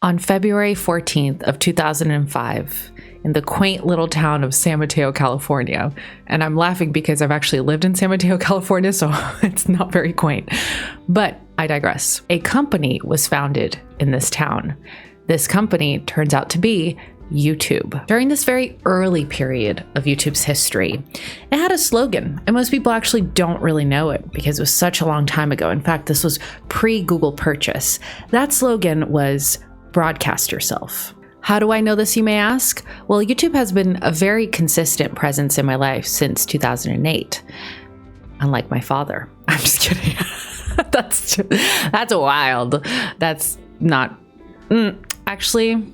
On February 14th of 2005, in the quaint little town of San Mateo, California, and I'm laughing because I've actually lived in San Mateo, California, so it's not very quaint, but I digress. A company was founded in this town. This company turns out to be YouTube. During this very early period of YouTube's history, it had a slogan, and most people actually don't really know it because it was such a long time ago. In fact, this was pre-Google purchase. That slogan was broadcast yourself. How do I know this, you may ask? Well, YouTube has been a very consistent presence in my life since 2008. Unlike my father. I'm just kidding. That's wild. That's not... Actually,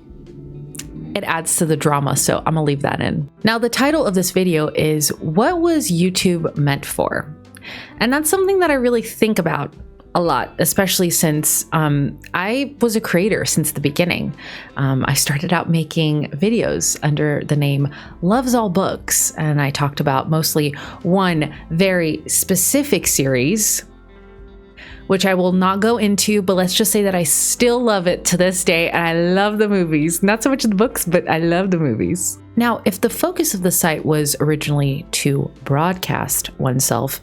it adds to the drama, so I'm gonna leave that in. Now, the title of this video is, what was YouTube meant for? And that's something that I really think about a lot, especially since I was a creator since the beginning. I started out making videos under the name Loves All Books, and I talked about mostly one very specific series, which I will not go into, but let's just say that I still love it to this day, and I love the movies. Not so much the books, but I love the movies. Now, if the focus of the site was originally to broadcast oneself,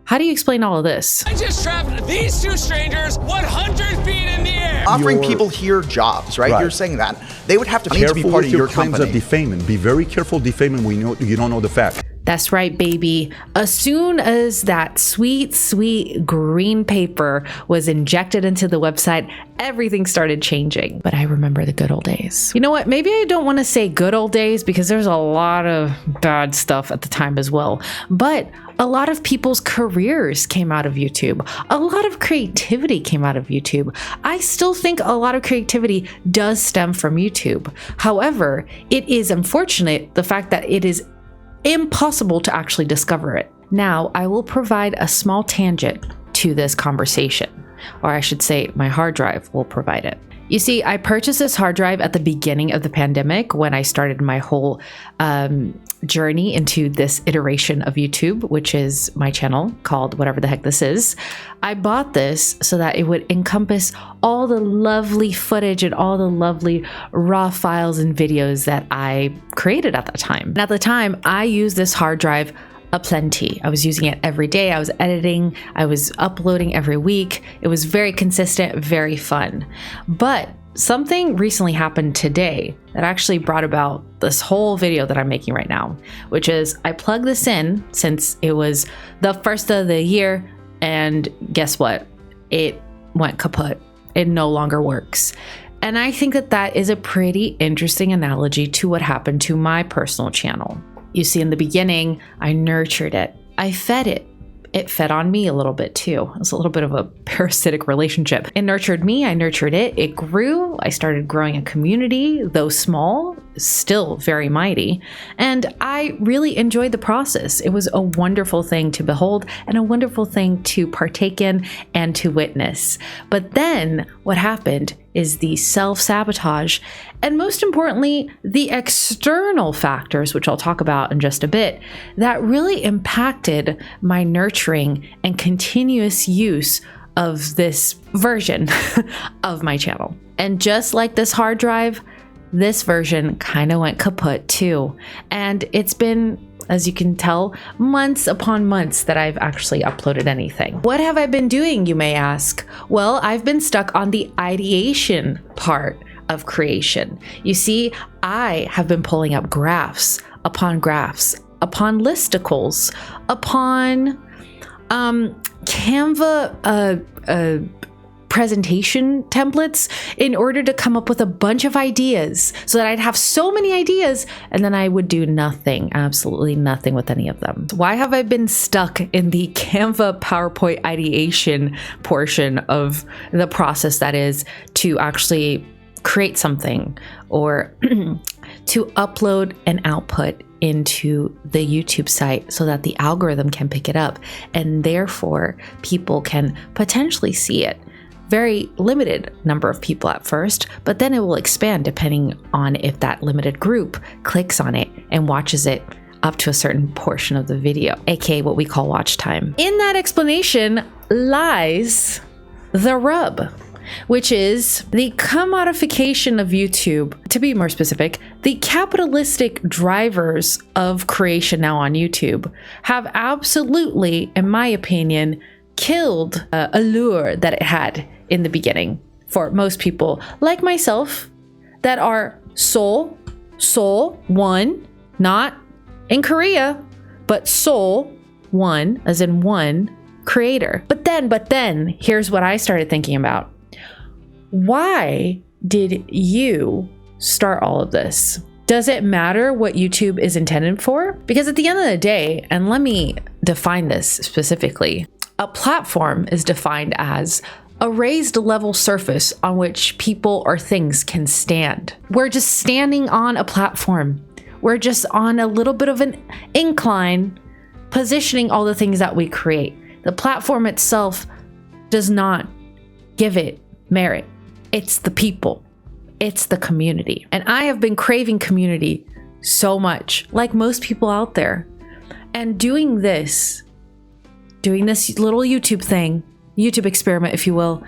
how do you explain all of this? I just trapped these two strangers 100 feet in the air. Offering people here jobs, right? You're saying that. They would have to need to be part of your claims company. of defaming. Be very careful defaming when you don't know the fact. That's right, baby. As soon as that sweet, sweet green paper was injected into the website, everything started changing. But I remember the good old days. You know what? Maybe I don't want to say good old days because there's a lot of bad stuff at the time as well. But a lot of people's careers came out of YouTube. A lot of creativity came out of YouTube. I still think a lot of creativity does stem from YouTube. However, it is unfortunate the fact that it is impossible to actually discover it. Now, I will provide a small tangent to this conversation, or I should say my hard drive will provide it. You see, I purchased this hard drive at the beginning of the pandemic when I started my whole journey into this iteration of YouTube, which is my channel called whatever the heck this is. I bought this so that it would encompass all the lovely footage and all the lovely raw files and videos that I created at that time. And at the time, I used this hard drive aplenty. I was using it every day. I was editing. I was uploading every week. It was very consistent, very fun. But something recently happened today that actually brought about this whole video that I'm making right now, which is I plugged this in since it was the first of the year, and guess what? It went kaput. It no longer works. And I think that that is a pretty interesting analogy to what happened to my personal channel. You see, in the beginning, I nurtured it. I fed it. It fed on me a little bit too. It was a little bit of a parasitic relationship. It nurtured me, I nurtured it. It grew. I started growing a community, though small, still very mighty. And I really enjoyed the process. It was a wonderful thing to behold and a wonderful thing to partake in and to witness. But then what happened is the self-sabotage, and most importantly, the external factors, which I'll talk about in just a bit, that really impacted my nurturing and continuous use of this version of my channel. And just like this hard drive, this version kind of went kaput too. And it's been, as you can tell, months upon months that I've actually uploaded anything. What have I been doing, you may ask? Well, I've been stuck on the ideation part of creation. You see, I have been pulling up graphs, upon listicles, upon Canva presentation templates in order to come up with a bunch of ideas so that I'd have so many ideas and then I would do nothing, absolutely nothing with any of them. Why have I been stuck in the Canva PowerPoint ideation portion of the process that is to actually create something or to upload and output into the YouTube site so that the algorithm can pick it up and therefore people can potentially see it? Very limited number of people at first, but then it will expand depending on if that limited group clicks on it and watches it up to a certain portion of the video, aka what we call watch time. In that explanation lies the rub. which is the commodification of YouTube. To be more specific, the capitalistic drivers of creation now on YouTube have absolutely, in my opinion, killed allure that it had in the beginning for most people like myself that are Seoul one, not in Korea, but Seoul one, as in one creator. But then, here's what I started thinking about. Why did you start all of this? Does it matter what YouTube is intended for? Because at the end of the day, and let me define this specifically, a platform is defined as a raised level surface on which people or things can stand. We're just standing on a platform. We're just on a little bit of an incline, positioning all the things that we create. The platform itself does not give it merit. It's the people. It's the community. And I have been craving community so much, like most people out there. And doing this little YouTube experiment, if you will,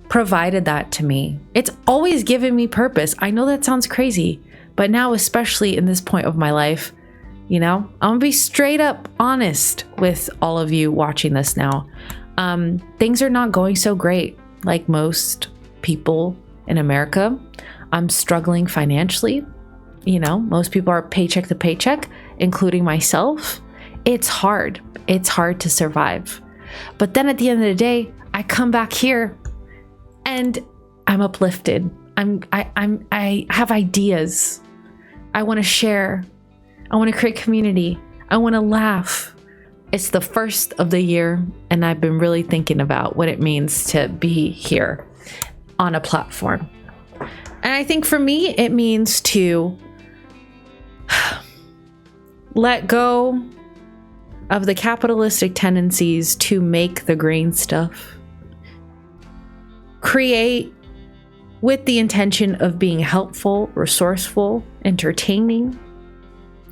provided that to me. It's always given me purpose. I know that sounds crazy, but now, especially in this point of my life, I'm gonna be straight up honest with all of you watching this now. Things are not going so great like most people in America. I'm struggling financially. Most people are paycheck to paycheck, including myself. It's hard. It's hard to survive. But then at the end of the day, I come back here and I'm uplifted. I have ideas. I want to share. I want to create community. I want to laugh. It's the first of the year, and I've been really thinking about what it means to be here on a platform. And I think for me, it means to let go of the capitalistic tendencies to make the green stuff. Create with the intention of being helpful, resourceful, entertaining,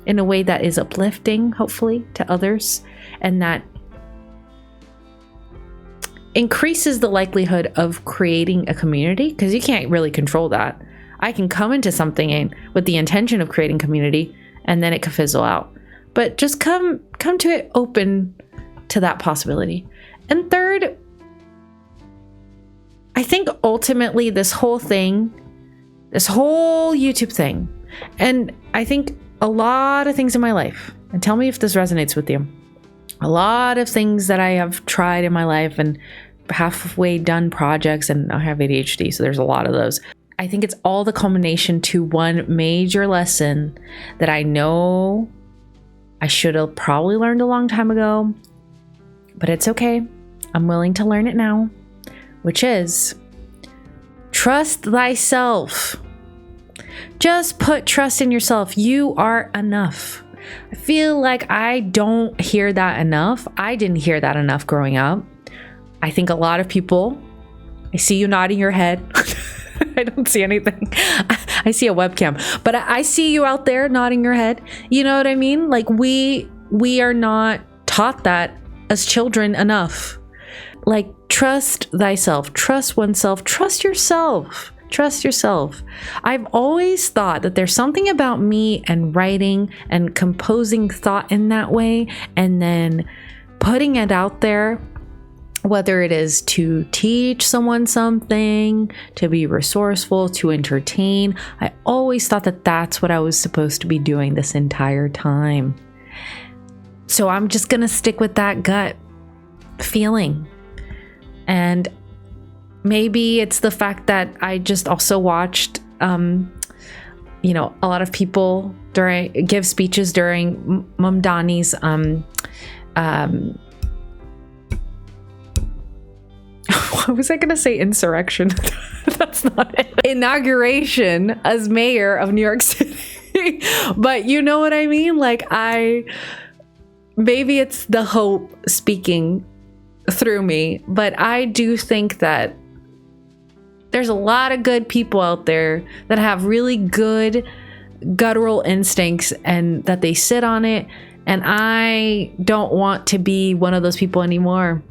in a way that is uplifting, hopefully, to others, and that increases the likelihood of creating a community, because you can't really control that. I can come into something with the intention of creating community, and then it could fizzle out. But just come to it open to that possibility. And third, I think ultimately this whole YouTube thing, and I think a lot of things in my life, and tell me if this resonates with you, a lot of things that I have tried in my life and halfway done projects, and I have ADHD, so there's a lot of those. I think it's all the culmination to one major lesson that I know I should have probably learned a long time ago, but it's okay. I'm willing to learn it now, which is trust thyself. Just put trust in yourself. You are enough. I feel like I don't hear that enough. I didn't hear that enough growing up. I think a lot of people, I see you nodding your head. I don't see anything. I see a webcam, but I see you out there nodding your head. You know what I mean? Like we are not taught that as children enough. Like trust thyself, trust oneself, trust yourself. Trust yourself. I've always thought that there's something about me and writing and composing thought in that way, and then putting it out there, whether it is to teach someone something, to be resourceful, to entertain. I always thought that that's what I was supposed to be doing this entire time. So I'm just going to stick with that gut feeling. And maybe it's the fact that I just also watched, a lot of people give speeches during Mamdani's, what was I going to say? Insurrection. That's not it. Inauguration as mayor of New York City. But you know what I mean? Like maybe it's the hope speaking through me, but I do think that there's a lot of good people out there that have really good guttural instincts and that they sit on it. And I don't want to be one of those people anymore.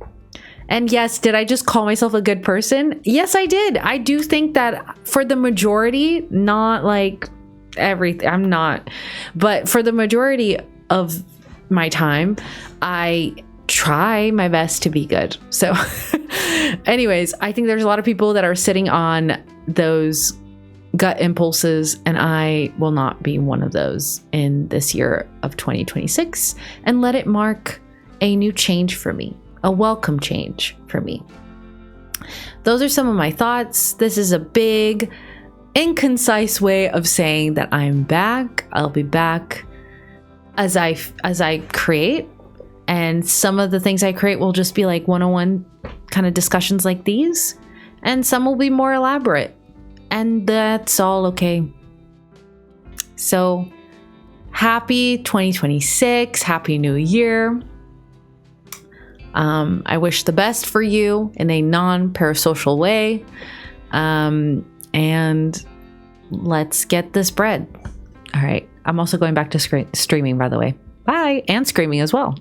And yes, did I just call myself a good person? Yes, I did. I do think that for the majority, not like everything, I'm not, but for the majority of my time, I try my best to be good. So anyways, I think there's a lot of people that are sitting on those gut impulses, and I will not be one of those in this year of 2026, and let it mark a new change for me, a welcome change for me. Those are some of my thoughts. This is a big, inconcise way of saying that I'm back. I'll be back as I create, and some of the things I create will just be like one-on-one kind of discussions like these, and some will be more elaborate, and that's all okay. So happy 2026, happy new year. I wish the best for you in a non-parasocial way. And let's get this bread. All right. I'm also going back to streaming, by the way. Bye. And screaming as well.